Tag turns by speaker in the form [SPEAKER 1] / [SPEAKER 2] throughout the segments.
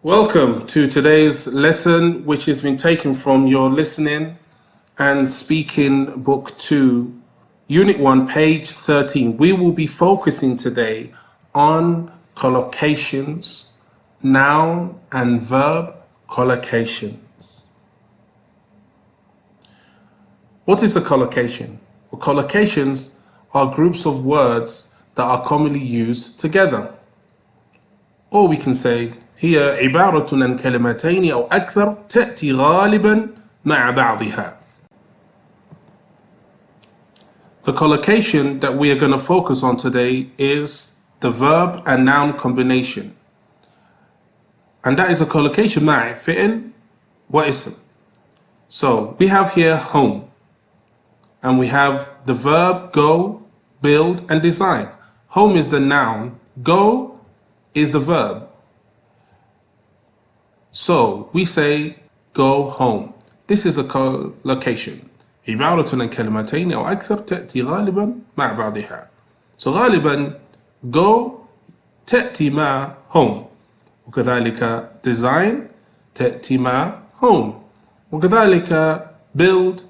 [SPEAKER 1] Welcome to today's lesson, which has been taken from your listening and speaking book 2, Unit 1, page 13. We will be focusing today on collocations, noun and verb collocations. What is a collocation? Well, collocations are groups of words that are commonly used together. Or we can say هي عبارة عن كلمتين أو أكثر تأتي غالبا مع بعضها. The collocation that we are going to focus on today is the verb and noun combination. And that is a collocation مع فعل واسم. So we have here home. And we have the verb go, build and design. Home is the noun. Go is the verb. So we say go home. This is a collocation. عبارة عن كلمتين أو أكثر تأتي غالبا مع بعضها. So غالبا go تأتي مع home. وكذلك design تأتي مع home. وكذلك build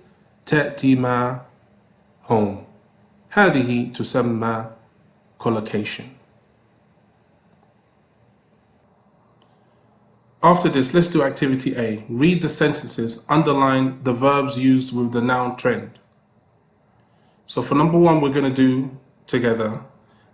[SPEAKER 1] تأتي مع home. هذه تسمى collocation. After this, let's do activity A. Read the sentences, underline the verbs used with the noun trend. So for number 1, we're going to do together,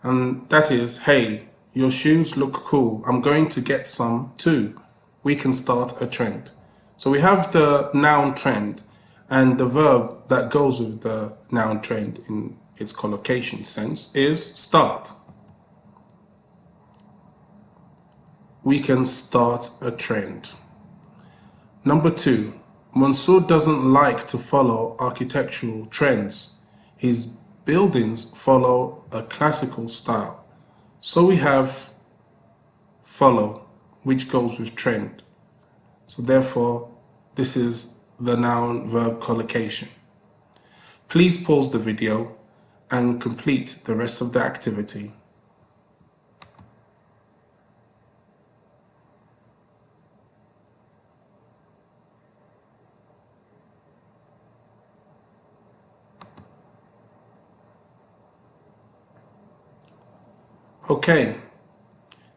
[SPEAKER 1] and that is, hey, your shoes look cool. I'm going to get some too. We can start a trend. So we have the noun trend, and the verb that goes with the noun trend in its collocation sense is start. We can start a trend. Number 2, Mansour doesn't like to follow architectural trends. His buildings follow a classical style. So we have follow, which goes with trend. So therefore, this is the noun verb collocation. Please pause the video and complete the rest of the activity. Okay,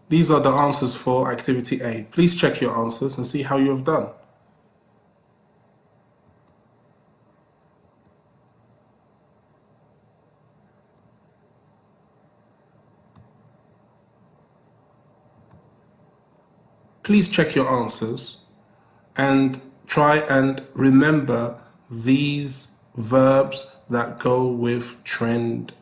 [SPEAKER 1] these are the answers for activity A. Please check your answers and see how you have done. Please check your answers and try and remember these verbs that go with trend.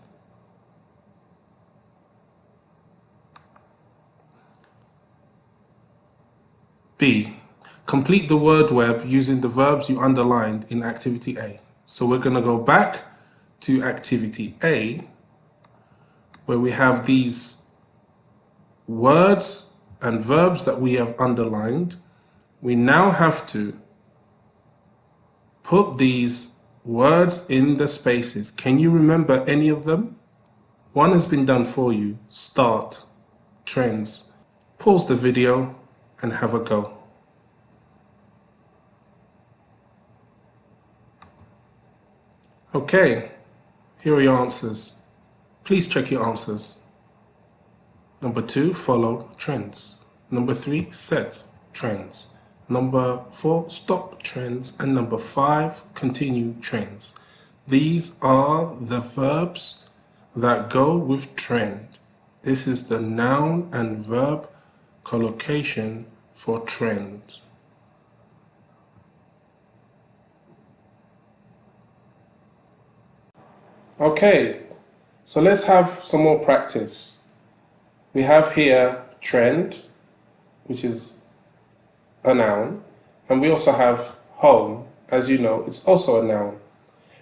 [SPEAKER 1] B. Complete the word web using the verbs you underlined in activity A. So we're going to go back to activity A, where we have these words and verbs that we have underlined. We now have to put these words in the spaces. Can you remember any of them? One has been done for you. Start, trends. Pause the video and have a go. Okay, here are your answers. Please check your answers. Number 2, follow trends. Number 3, set trends. Number 4, stop trends. And number 5, continue trends. These are the verbs that go with trend. This is the noun and verb collocation for trend. Okay, so let's have some more practice. We have here trend, which is a noun, and we also have home. As you know, it's also a noun.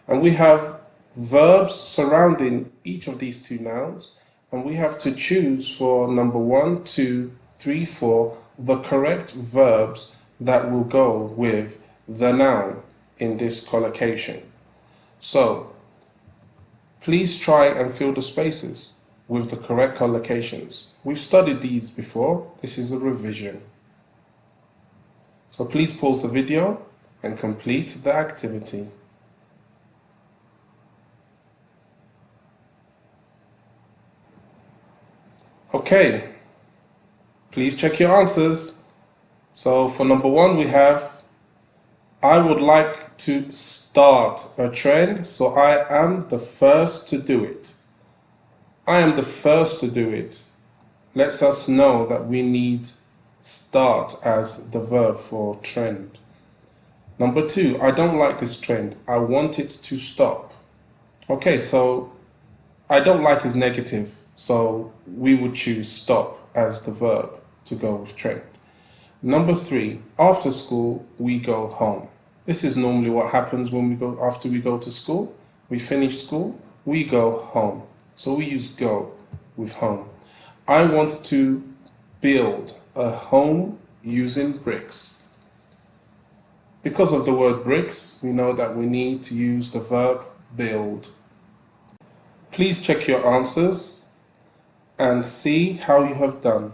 [SPEAKER 1] And we have verbs surrounding each of these two nouns, and we have to choose for number 1, 2, 3, 4, the correct verbs that will go with the noun in this collocation. So, please try and fill the spaces with the correct collocations. We've studied these before. This is a revision. So please pause the video and complete the activity. Okay, please check your answers. So for number 1 we have, I would like to start a trend, so I am the first to do it. I am the first to do it lets us know that we need start as the verb for trend. Number 2, I don't like this trend. I want it to stop. Okay, so I don't like is negative, so we would choose stop as the verb to go with trend. Number 3, after school, we go home. This is normally what happens when we go after we go to school. We finish school, we go home. So we use go with home. I want to build a home using bricks. Because of the word bricks, we know that we need to use the verb build. Please check your answers and see how you have done.